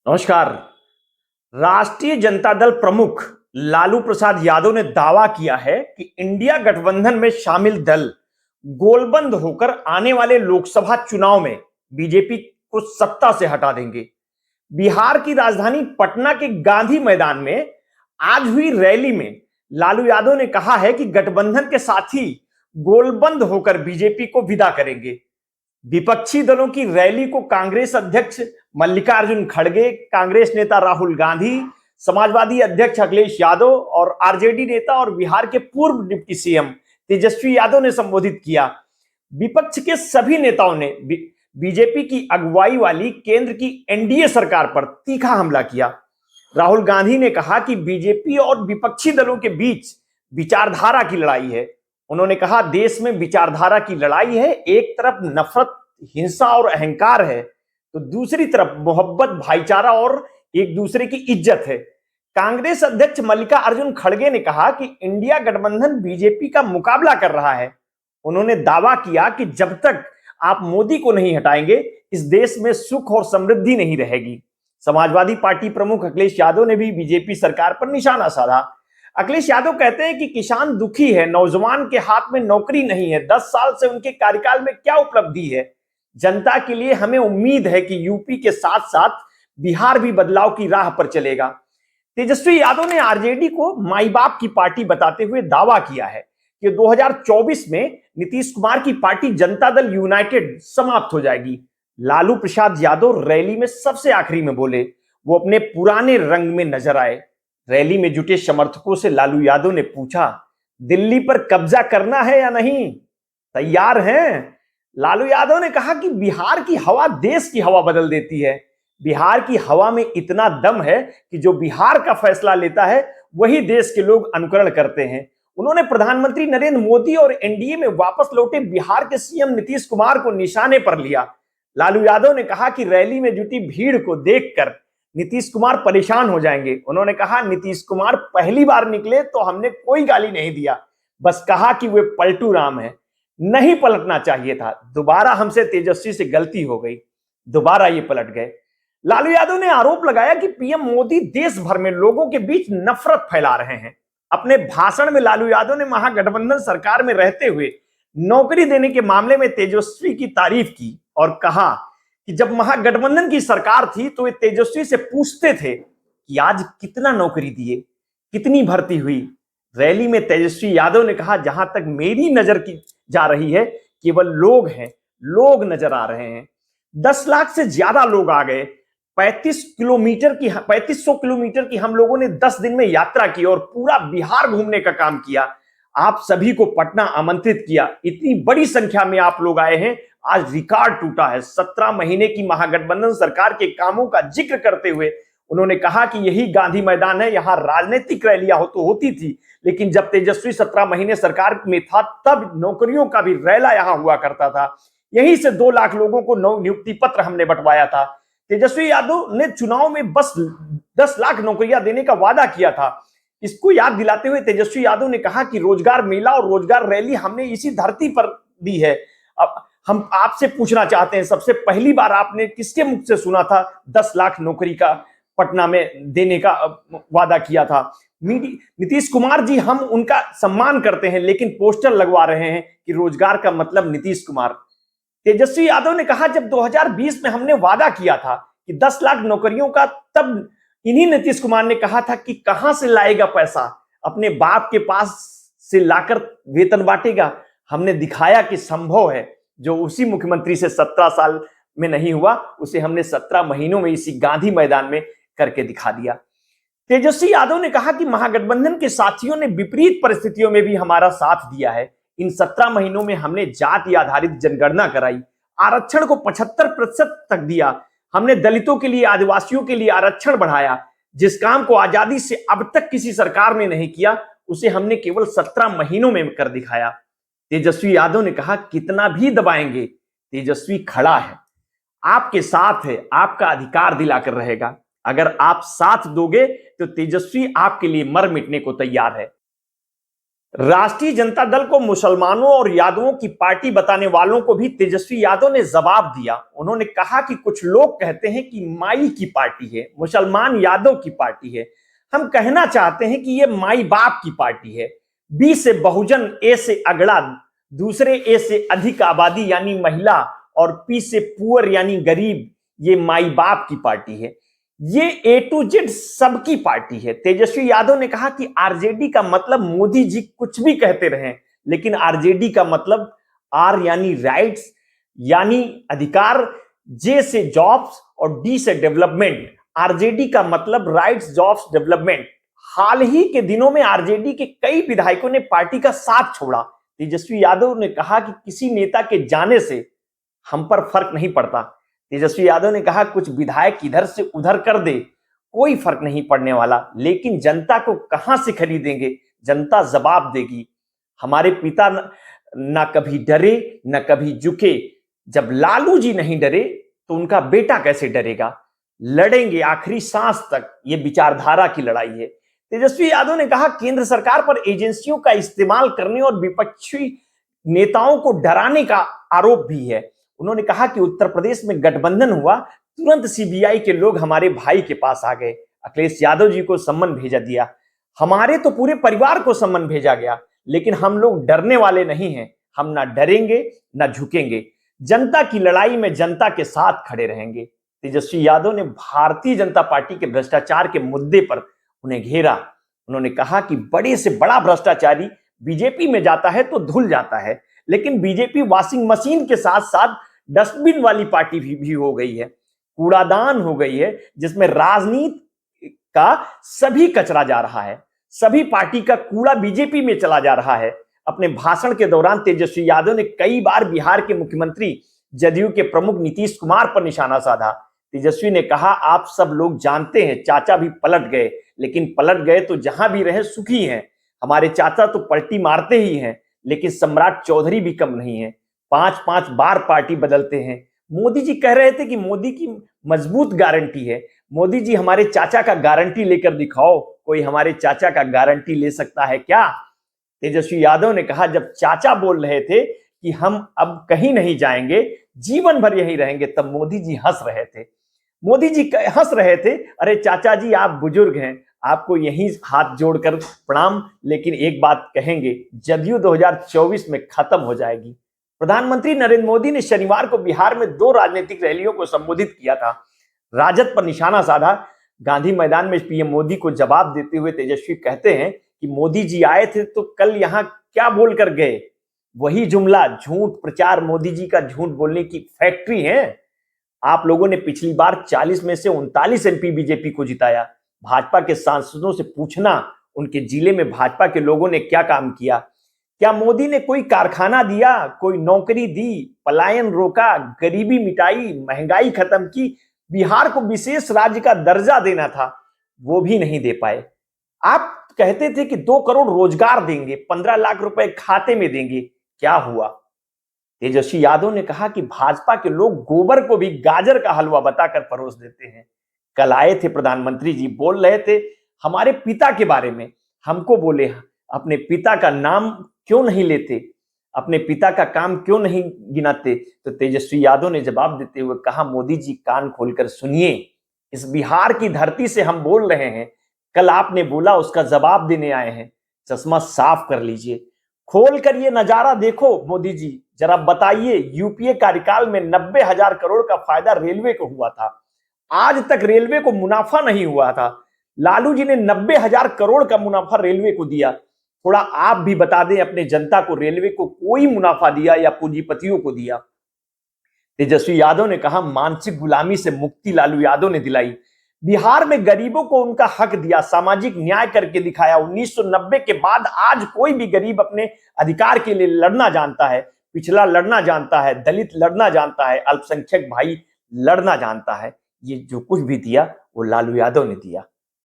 नमस्कार। राष्ट्रीय जनता दल प्रमुख लालू प्रसाद यादव ने दावा किया है कि इंडिया गठबंधन में शामिल दल गोलबंद होकर आने वाले लोकसभा चुनाव में बीजेपी को सत्ता से हटा देंगे। बिहार की राजधानी पटना के गांधी मैदान में आज हुई रैली में लालू यादव ने कहा है कि गठबंधन के साथी गोलबंद होकर बीजेपी को विदा करेंगे। विपक्षी दलों की रैली को कांग्रेस अध्यक्ष मल्लिकार्जुन खड़गे, कांग्रेस नेता राहुल गांधी, समाजवादी अध्यक्ष अखिलेश यादव और आरजेडी नेता और बिहार के पूर्व डिप्टी सीएम तेजस्वी यादव ने संबोधित किया। विपक्ष के सभी नेताओं ने बीजेपी की अगुवाई वाली केंद्र की एनडीए सरकार पर तीखा हमला किया। राहुल गांधी ने कहा कि बीजेपी और विपक्षी दलों के बीच विचारधारा की लड़ाई है। उन्होंने कहा, देश में विचारधारा की लड़ाई है। एक तरफ नफरत, हिंसा और अहंकार है, तो दूसरी तरफ मोहब्बत, भाईचारा और एक दूसरे की इज्जत है। कांग्रेस अध्यक्ष मल्लिकार्जुन खड़गे ने कहा कि इंडिया गठबंधन बीजेपी का मुकाबला कर रहा है। उन्होंने दावा किया कि जब तक आप मोदी को नहीं हटाएंगे, इस देश में सुख और समृद्धि नहीं रहेगी। समाजवादी पार्टी प्रमुख अखिलेश यादव ने भी बीजेपी सरकार पर निशाना साधा। अखिलेश यादव कहते हैं कि किसान दुखी है, नौजवान के हाथ में नौकरी नहीं है। 10 साल से उनके कार्यकाल में क्या उपलब्धि है? जनता के लिए हमें उम्मीद है कि यूपी के साथ साथ बिहार भी बदलाव की राह पर चलेगा। तेजस्वी यादव ने आरजेडी को माई बाप की पार्टी बताते हुए दावा किया है कि 2024 में नीतीश कुमार की पार्टी जनता दल यूनाइटेड समाप्त हो जाएगी। लालू प्रसाद यादव रैली में सबसे आखिरी में बोले। वो अपने पुराने रंग में नजर आए। रैली में जुटे समर्थकों से लालू यादव ने पूछा, दिल्ली पर कब्जा करना है या नहीं? तैयार हैं? लालू यादव ने कहा कि बिहार की हवा देश की हवा बदल देती है। बिहार की हवा में इतना दम है कि जो बिहार का फैसला लेता है वही देश के लोग अनुकरण करते हैं। उन्होंने प्रधानमंत्री नरेंद्र मोदी और एनडीए में वापस लौटे बिहार के सीएम नीतीश कुमार को निशाने पर लिया। लालू यादव ने कहा कि रैली में जुटी भीड़ को देखकर नीतीश कुमार परेशान हो जाएंगे। उन्होंने कहा, नीतीश कुमार पहली बार निकले तो हमने कोई गाली नहीं दिया, बस कहा कि वे पलटू राम है, नहीं पलटना चाहिए था। दोबारा हमसे तेजस्वी से गलती हो गई, दोबारा ये पलट गए। लालू यादव ने आरोप लगाया कि पीएम मोदी देश भर में लोगों के बीच नफरत फैला रहे हैं। अपने भाषण में लालू यादव ने महागठबंधन सरकार में रहते हुए नौकरी देने के मामले में तेजस्वी की तारीफ की और कहा कि जब महागठबंधन की सरकार थी तो वे तेजस्वी से पूछते थे कि आज कितना नौकरी दिए, कितनी भर्ती हुई। रैली में तेजस्वी यादव ने कहा, जहां तक मेरी नजर की जा रही है केवल लोग हैं, लोग नजर आ रहे हैं। 10 लाख से ज्यादा लोग आ गए। 3500 किलोमीटर की हम लोगों ने 10 दिन में यात्रा की और पूरा बिहार घूमने का काम किया। आप सभी को पटना आमंत्रित किया। इतनी बड़ी संख्या में आप लोग आए हैं। आज रिकॉर्ड टूटा है। 17 महीने की महागठबंधन सरकार के कामों का जिक्र करते हुए उन्होंने कहा कि यही गांधी मैदान है, यहां राजनीतिक रैलियां तो होती थी, लेकिन जब तेजस्वी 17 महीने सरकार में था तब नौकरियों का भी रैला यहां हुआ करता था। यहीं से 2 लाख लोगों को नियुक्ति पत्र हमने बंटवाया था। तेजस्वी यादव ने चुनाव में बस 10 लाख नौकरियां देने का वादा किया था। इसको याद दिलाते हुए तेजस्वी यादव ने कहा कि रोजगार मेला और रोजगार रैली हमने इसी धरती पर दी है। अब हम आपसे पूछना चाहते हैं, सबसे पहली बार आपने किसके मुख से सुना था 10 लाख नौकरी का पटना में देने का वादा किया था? नीतीश कुमार जी, हम उनका सम्मान करते हैं, लेकिन पोस्टर लगवा रहे हैं कि रोजगार का मतलब नीतीश कुमार। तेजस्वी यादव ने कहा, जब 2020 में हमने वादा किया था कि 10 लाख नौकरियों का, तब इन्हीं नीतीश कुमार ने कहा था कि कहां से लाएगा पैसा, अपने बाप के पास से लाकर वेतन बांटेगा। हमने दिखाया कि संभव है। जो उसी मुख्यमंत्री से 17 साल में नहीं हुआ, उसे हमने 17 महीनों में इसी गांधी मैदान में करके दिखा दिया। तेजस्वी यादव ने कहा कि महागठबंधन के साथियों ने विपरीत परिस्थितियों में भी हमारा साथ दिया है। इन 17 महीनों में हमने जाति आधारित जनगणना कराई, आरक्षण को 75% तक दिया। हमने दलितों के लिए, आदिवासियों के लिए आरक्षण बढ़ाया। जिस काम को आजादी से अब तक किसी सरकार ने नहीं किया, उसे हमने केवल 17 महीनों में कर दिखाया। तेजस्वी यादव ने कहा, कितना भी दबाएंगे, तेजस्वी खड़ा है, आपके साथ है, आपका अधिकार दिलाकर रहेगा। अगर आप साथ दोगे तो तेजस्वी आपके लिए मर मिटने को तैयार है। राष्ट्रीय जनता दल को मुसलमानों और यादवों की पार्टी बताने वालों को भी तेजस्वी यादव ने जवाब दिया। उन्होंने कहा कि कुछ लोग कहते हैं कि माई की पार्टी है, मुसलमान यादव की पार्टी है। हम कहना चाहते हैं कि यह माई बाप की पार्टी है। बी से बहुजन, ए से अगड़ा, दूसरे ए से अधिक आबादी यानी महिला, और पी से पुअर यानी गरीब, ये माई बाप की पार्टी है। ये ए टू जेड सबकी पार्टी है। तेजस्वी यादव ने कहा कि आरजेडी का मतलब मोदी जी कुछ भी कहते रहे, लेकिन आरजेडी का मतलब आर यानी राइट्स यानी अधिकार, जे से जॉब्स और डी से डेवलपमेंट। आरजेडी का मतलब राइट्स, जॉब्स, डेवलपमेंट। हाल ही के दिनों में आरजेडी के कई विधायकों ने पार्टी का साथ छोड़ा। तेजस्वी यादव ने कहा कि किसी नेता के जाने से हम पर फर्क नहीं पड़ता। तेजस्वी यादव ने कहा कुछ विधायक इधर से उधर कर दे, कोई फर्क नहीं पड़ने वाला, लेकिन जनता को कहां से खरीदेंगे, जनता जवाब देगी। हमारे पिता न कभी डरे न कभी झुके। जब लालू जी नहीं डरे तो उनका बेटा कैसे डरेगा। लड़ेंगे आखिरी सांस तक, ये विचारधारा की लड़ाई है। तेजस्वी यादव ने कहा केंद्र सरकार पर एजेंसियों का इस्तेमाल करने और विपक्षी नेताओं को डराने का आरोप भी है। उन्होंने कहा कि उत्तर प्रदेश में गठबंधन हुआ, तुरंत सीबीआई के लोग हमारे भाई के पास आ गए, अखिलेश यादव जी को सम्मन भेजा दिया, हमारे तो पूरे परिवार को सम्मन भेजा गया, लेकिन हम लोग डरने वाले नहीं हैं। हम ना डरेंगे ना झुकेंगे, जनता की लड़ाई में जनता के साथ खड़े रहेंगे। तेजस्वी यादव ने भारतीय जनता पार्टी के भ्रष्टाचार के मुद्दे पर उन्हें घेरा। उन्होंने कहा कि बड़े से बड़ा भ्रष्टाचारी बीजेपी में जाता है तो धुल जाता है, लेकिन बीजेपी वॉशिंग मशीन के साथ साथ डस्टबिन वाली पार्टी भी हो गई है, कूड़ादान हो गई है, जिसमें राजनीति का सभी कचरा जा रहा है, सभी पार्टी का कूड़ा बीजेपी में चला जा रहा है। अपने भाषण के दौरान तेजस्वी यादव ने कई बार बिहार के मुख्यमंत्री, जदयू के प्रमुख नीतीश कुमार पर निशाना साधा। तेजस्वी ने कहा आप सब लोग जानते हैं चाचा भी पलट गए, लेकिन पलट गए तो जहां भी रहे सुखी हैं। हमारे चाचा तो पलटी मारते ही हैं, लेकिन सम्राट चौधरी भी कम नहीं है, 5-5 बार पार्टी बदलते हैं। मोदी जी कह रहे थे कि मोदी की मजबूत गारंटी है। मोदी जी हमारे चाचा का गारंटी लेकर दिखाओ, कोई हमारे चाचा का गारंटी ले सकता है क्या। तेजस्वी यादव ने कहा जब चाचा बोल रहे थे कि हम अब कहीं नहीं जाएंगे, जीवन भर यहीं रहेंगे, तब मोदी जी हंस रहे थे। मोदी जी हंस रहे थे, अरे चाचा जी आप बुजुर्ग हैं, आपको यहीं हाथ जोड़कर प्रणाम, लेकिन एक बात कहेंगे, जदयू 2024 में खत्म हो जाएगी। प्रधानमंत्री नरेंद्र मोदी ने शनिवार को बिहार में 2 राजनीतिक रैलियों को संबोधित किया था। राजद पर निशाना साधा। गांधी मैदान में पीएम मोदी को जवाब देते हुए तेजस्वी कहते हैं कि मोदी जी आए थे तो कल यहां क्या बोलकर गए। वही जुमला, झूठ प्रचार, मोदी जी का झूठ बोलने की फैक्ट्री है। आप लोगों ने पिछली बार 40 में से 39 एमपी बीजेपी को जिताया। भाजपा के सांसदों से पूछना उनके जिले में भाजपा के लोगों ने क्या काम किया। क्या मोदी ने कोई कारखाना दिया, कोई नौकरी दी, पलायन रोका, गरीबी मिटाई, महंगाई खत्म की, बिहार को विशेष राज्य का दर्जा देना था, वो भी नहीं दे पाए। आप कहते थे कि 2 करोड़ रोजगार देंगे, 15 लाख रुपए खाते में देंगे, क्या हुआ। तेजस्वी यादव ने कहा कि भाजपा के लोग गोबर को भी गाजर का हलवा बताकर परोस देते हैं। कल आए थे प्रधानमंत्री जी, बोल रहे थे हमारे पिता के बारे में, हमको बोले अपने पिता का नाम क्यों नहीं लेते, अपने पिता का काम क्यों नहीं गिनाते। तो तेजस्वी यादव ने जवाब देते हुए कहा मोदी जी कान खोलकर सुनिए, इस बिहार की धरती से हम बोल रहे हैं, कल आपने बोला उसका जवाब देने आए हैं, चश्मा साफ कर लीजिए, खोल कर ये नजारा देखो। मोदी जी जरा बताइए, यूपीए कार्यकाल में 90,000 करोड़ का फायदा रेलवे को हुआ था, आज तक रेलवे को मुनाफा नहीं हुआ था। लालू जी ने 90,000 करोड़ का मुनाफा रेलवे को दिया। थोड़ा आप भी बता दें अपने जनता को, रेलवे को कोई मुनाफा दिया या पूंजीपतियों को दिया। तेजस्वी यादव ने कहा मानसिक गुलामी से मुक्ति लालू यादव ने दिलाई, बिहार में गरीबों को उनका हक दिया, सामाजिक न्याय करके दिखाया। 1990 के बाद आज कोई भी गरीब अपने अधिकार के लिए लड़ना जानता है, पिछड़ा लड़ना जानता है, दलित लड़ना जानता है, अल्पसंख्यक भाई लड़ना जानता है। ये जो कुछ भी दिया वो लालू यादव ने दिया।